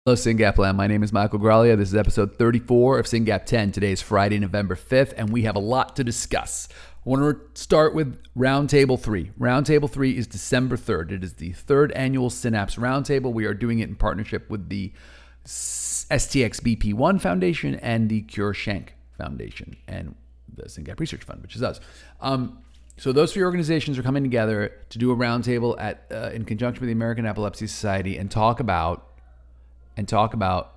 Hello, Syngap Land. My name is Michael Graglia. This is episode 34 of Syngap 10. Today is Friday, November 5th, and we have a lot to discuss. I want to start with Roundtable 3. Roundtable 3 is December 3rd. It is the third annual Synapse Roundtable. We are doing it in partnership with the STXBP1 Foundation and the Cure Shank Foundation and the Syngap Research Fund, which is us. So those three organizations are coming together to do a roundtable in conjunction with the American Epilepsy Society and talk about,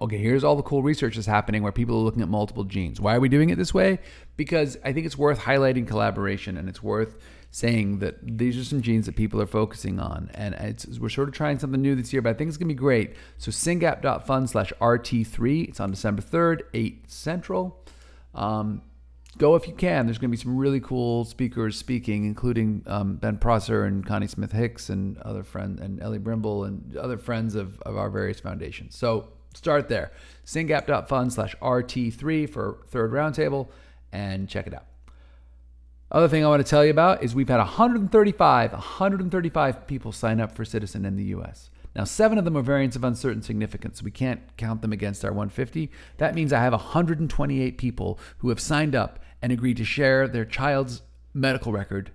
okay, here's all the cool research that's happening where people are looking at multiple genes. Why are we doing it this way? Because I think it's worth highlighting collaboration, and it's worth saying that these are some genes that people are focusing on. And we're sort of trying something new this year, but I think it's going to be great. So syngap.fund/RT3. It's on December 3rd, 8 Central. Go if you can. There's going to be some really cool speakers speaking, including Ben Prosser and Connie Smith-Hicks and other friends, and Ellie Brimble and other friends of our various foundations. So start there. Syngap.fund/RT3 for third roundtable, and check it out. Other thing I want to tell you about is we've had 135 people sign up for Ciitizen in the U.S. Now, 7 of them are variants of uncertain significance, so we can't count them against our 150. That means I have 128 people who have signed up and agreed to share their child's medical record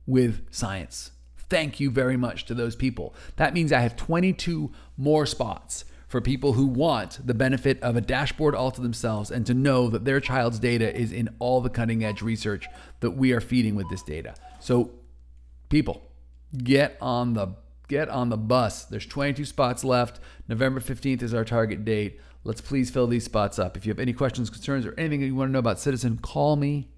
with science. Thank you very much to those people. That means I have 22 more spots for people who want the benefit of a dashboard all to themselves and to know that their child's data is in all the cutting edge research that we are feeding with this data. So people, get on the bus. There's 22 spots left. November 15th is our target date. Let's please fill these spots up. If you have any questions, concerns, or anything that you want to know about Ciitizen, call me.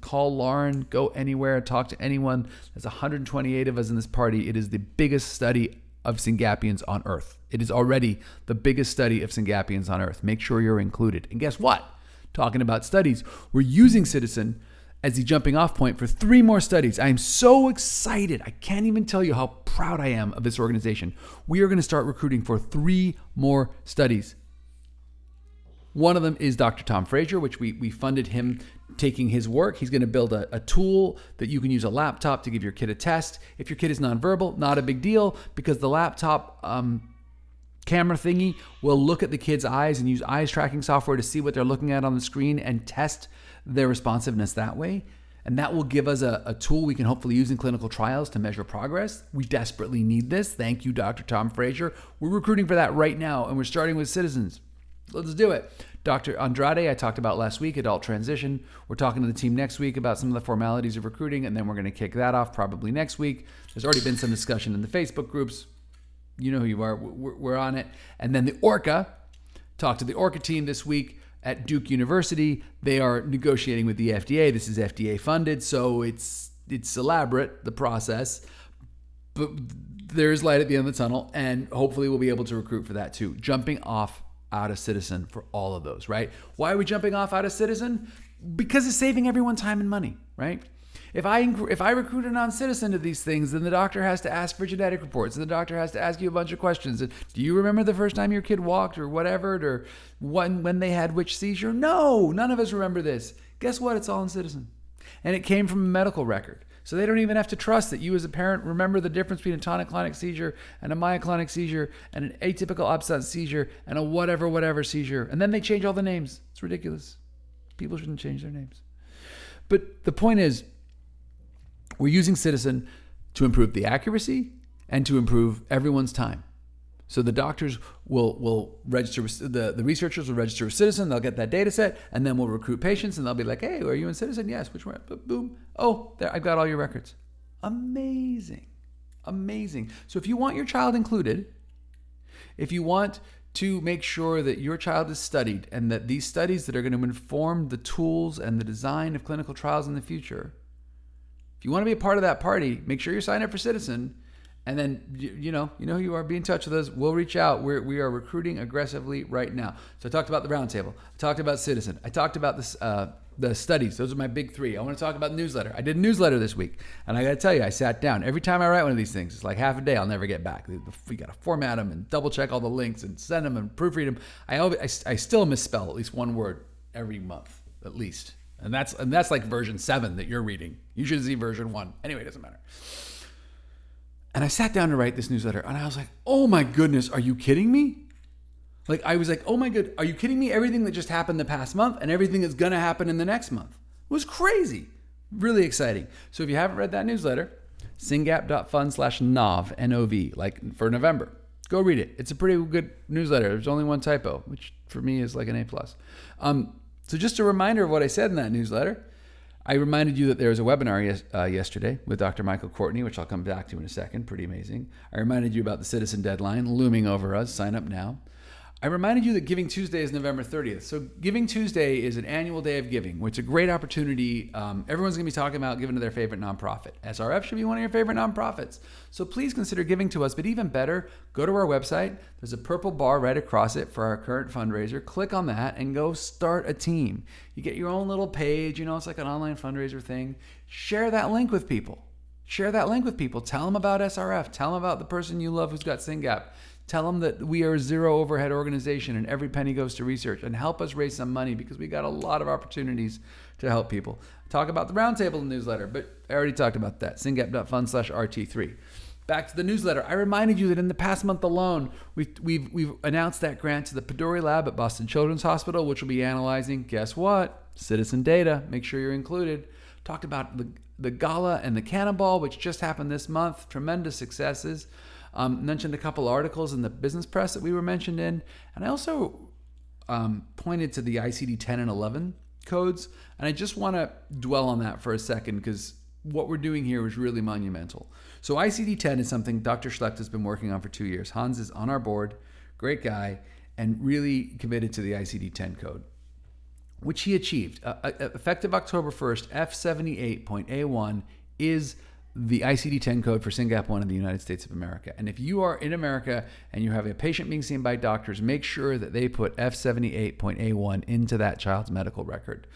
Call Lauren. Go anywhere. Talk to anyone. There's 128 of us in this party. It is the biggest study of Syngapians on Earth. It is already the biggest study of Syngapians on Earth. Make sure you're included. And guess what? Talking about studies, we're using Ciitizen as the jumping off point for 3 more studies. I am so excited. I can't even tell you how proud I am of this organization. We are going to start recruiting for 3 more studies. One of them is Dr. Tom Frazier, which we funded him taking his work. He's going to build a tool that you can use a laptop to give your kid a test. If your kid is nonverbal, not a big deal, because the laptop camera thingy will look at the kid's eyes and use eyes tracking software to see what they're looking at on the screen and test their responsiveness that way. And that will give us a tool we can hopefully use in clinical trials to measure progress. We desperately need this. Thank you, Dr. Tom Frazier. We're recruiting for that right now, and we're starting with Ciitizens. Let's do it. Dr. Andrade, I talked about last week, adult transition. We're talking to the team next week about some of the formalities of recruiting, and then we're going to kick that off probably next week. There's already been some discussion in the Facebook groups. You know who you are. We're on it. And then the ORCA, talked to the ORCA team this week at Duke University. They are negotiating with the FDA. This is FDA funded, so it's elaborate, the process. But there's light at the end of the tunnel, and hopefully we'll be able to recruit for that too. Jumping off out of Ciitizen for all of those, right? Why are we jumping off out of Ciitizen? Because it's saving everyone time and money, right? If I recruit a non-citizen to these things, then the doctor has to ask for genetic reports, and the doctor has to ask you a bunch of questions. Do you remember the first time your kid walked or whatever, or when they had which seizure? No, none of us remember this. Guess what? It's all in Ciitizen. And it came from a medical record. So they don't even have to trust that you as a parent remember the difference between a tonic-clonic seizure and a myoclonic seizure and an atypical absence seizure and a whatever seizure. And then they change all the names. It's ridiculous. People shouldn't change their names. But the point is, we're using Ciitizen to improve the accuracy and to improve everyone's time. So the doctors will register, the researchers will register with Ciitizen, they'll get that data set, and then we'll recruit patients, and they'll be like, hey, are you in Ciitizen? Yes, which one? Boom. Oh, there, I've got all your records. Amazing. So if you want your child included, if you want to make sure that your child is studied and that these studies that are going to inform the tools and the design of clinical trials in the future, if you want to be a part of that party, make sure you're signed up for Ciitizen. And then, you know who you are. Be in touch with us. We'll reach out. We are recruiting aggressively right now. So I talked about the roundtable. I talked about Ciitizen. I talked about this, the studies. Those are my big 3. I want to talk about the newsletter. I did a newsletter this week. And I got to tell you, I sat down. Every time I write one of these things, it's like half a day I'll never get back. We got to format them and double check all the links and send them and proofread them. I still misspell at least one word every month, at least. And that's like version 7 that you're reading. You should see version 1. Anyway, it doesn't matter. And I sat down to write this newsletter, and I was like, oh my goodness, are you kidding me? Like, I was like, oh my God, are you kidding me? Everything that just happened the past month and everything that's going to happen in the next month was crazy. Really exciting. So if you haven't read that newsletter, syngap.fund/NOV, N-O-V, like for November. Go read it. It's a pretty good newsletter. There's only one typo, which for me is like an A+. So just a reminder of what I said in that newsletter. I reminded you that there was a webinar yesterday with Dr. Michael Courtney, which I'll come back to in a second. Pretty amazing. I reminded you about the Ciitizen deadline looming over us. Sign up now. I reminded you that Giving Tuesday is November 30th. So Giving Tuesday is an annual day of giving, which is a great opportunity. Everyone's going to be talking about giving to their favorite nonprofit. SRF should be one of your favorite nonprofits. So please consider giving to us. But even better, go to our website. There's a purple bar right across it for our current fundraiser. Click on that and go start a team. You get your own little page. You know, it's like an online fundraiser thing. Share that link with people. Share that link with people. Tell them about SRF. Tell them about the person you love who's got Syngap. Tell them that we are a zero overhead organization and every penny goes to research, and help us raise some money because we got a lot of opportunities to help people. Talk about the roundtable newsletter, but I already talked about that. Syngap.fund/RT3. Back to the newsletter. I reminded you that in the past month alone, we've announced that grant to the Padori Lab at Boston Children's Hospital, which will be analyzing, guess what? Ciitizen data. Make sure you're included. Talked about the gala and the cannonball, which just happened this month. Tremendous successes. Mentioned a couple articles in the business press that we were mentioned in. And I also pointed to the ICD-10 and 11 codes. And I just want to dwell on that for a second because what we're doing here is really monumental. So ICD-10 is something Dr. Schlecht has been working on for 2 years. Hans is on our board, great guy, and really committed to the ICD-10 code, which he achieved. Effective October 1st, F78.A1 is the ICD-10 code for Syngap 1 in the United States of America. And if you are in America and you have a patient being seen by doctors, make sure that they put F78.A1 into that child's medical record.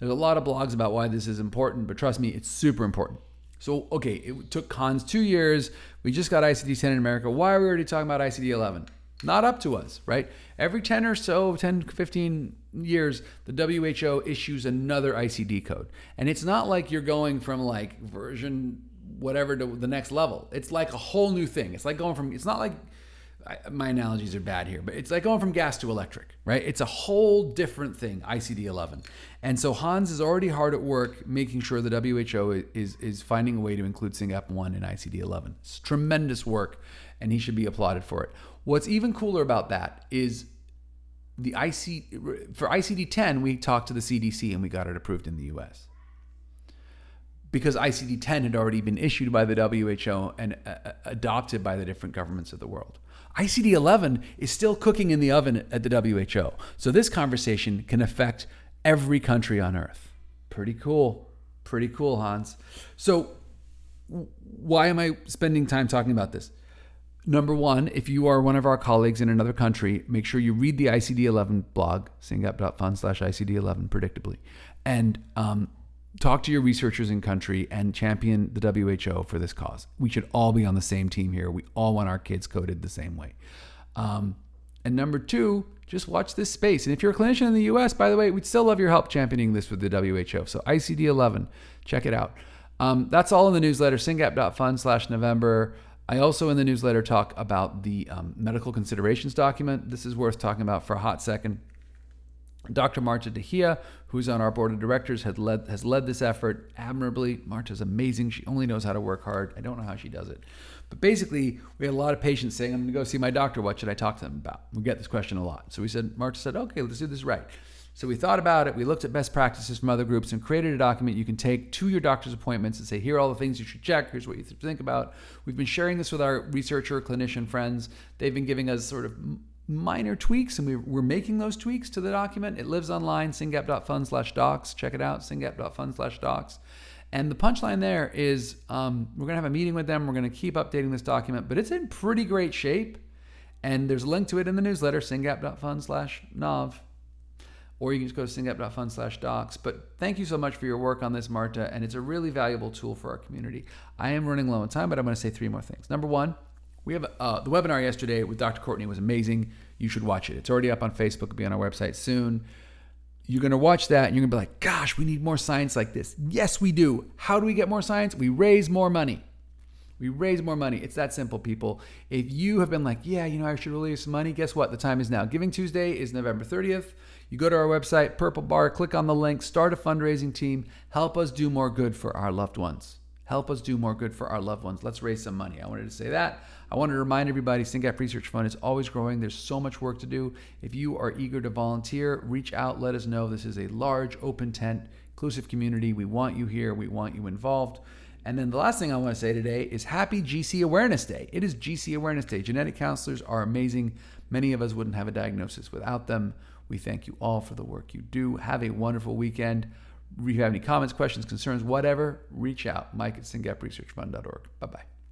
There's a lot of blogs about why this is important, but trust me, it's super important. So, okay, it took Hans 2 years. We just got ICD-10 in America. Why are we already talking about ICD-11? Not up to us, right? Every 10 or so, 10, 15 years, the WHO issues another ICD code. And it's not like you're going from like version whatever to the next level. It's like a whole new thing. It's like going from, it's not like, my analogies are bad here, but it's like going from gas to electric, right? It's a whole different thing, ICD-11. And so Hans is already hard at work making sure the WHO is finding a way to include Syngap 1 in ICD-11. It's tremendous work, and he should be applauded for it. What's even cooler about that is for ICD-10, we talked to the CDC and we got it approved in the US. Because ICD-10 had already been issued by the WHO and adopted by the different governments of the world. ICD-11 is still cooking in the oven at the WHO. So this conversation can affect every country on earth. Pretty cool. Pretty cool, Hans. So why am I spending time talking about this? Number one, if you are one of our colleagues in another country, make sure you read the ICD-11 blog, syngap.fund/ICD-11, predictably, and talk to your researchers in country and champion the WHO for this cause. We should all be on the same team here. We all want our kids coded the same way. And number two, just watch this space. And if you're a clinician in the US, by the way, we'd still love your help championing this with the WHO. So ICD-11, check it out. That's all in the newsletter, syngap.fund/November. I also in the newsletter talk about the medical considerations document. This is worth talking about for a hot second. Dr. Marta Dehia, who's on our board of directors, has led this effort admirably. Marta's amazing. She only knows how to work hard. I don't know how she does it. But basically, we had a lot of patients saying, I'm going to go see my doctor. What should I talk to them about? We get this question a lot. So Marta said, okay, let's do this right. So we thought about it. We looked at best practices from other groups and created a document you can take to your doctor's appointments and say, here are all the things you should check. Here's what you think about. We've been sharing this with our researcher, clinician friends. They've been giving us sort of minor tweaks, and we're making those tweaks to the document. It lives online, syngap.fund/docs. Check it out, syngap.fund/docs. And the punchline there is we're going to have a meeting with them. We're going to keep updating this document, but it's in pretty great shape. And there's a link to it in the newsletter, syngap.fund/nov. Or you can just go to syngap.fund/docs. But thank you so much for your work on this, Marta, and it's a really valuable tool for our community. I am running low on time, but I'm going to say three more things. Number one, we have the webinar yesterday with Dr. Courtney was amazing. You should watch it. It's already up on Facebook. It'll be on our website soon. You're going to watch that and you're going to be like, gosh, we need more science like this. Yes, we do. How do we get more science? We raise more money. We raise more money. It's that simple, people. If you have been like, yeah, I should release some money, guess what? The time is now. Giving Tuesday is November 30th. You go to our website, Purple Bar, click on the link, start a fundraising team. Help us do more good for our loved ones. Help us do more good for our loved ones. Let's raise some money. I wanted to say that. I wanted to remind everybody, Syngap Research Fund is always growing. There's so much work to do. If you are eager to volunteer, reach out, let us know. This is a large, open tent, inclusive community. We want you here. We want you involved. And then the last thing I want to say today is Happy GC Awareness Day. It is GC Awareness Day. Genetic counselors are amazing. Many of us wouldn't have a diagnosis without them. We thank you all for the work you do. Have a wonderful weekend. If you have any comments, questions, concerns, whatever, reach out. Mike at syngapresearchfund.org. Bye-bye.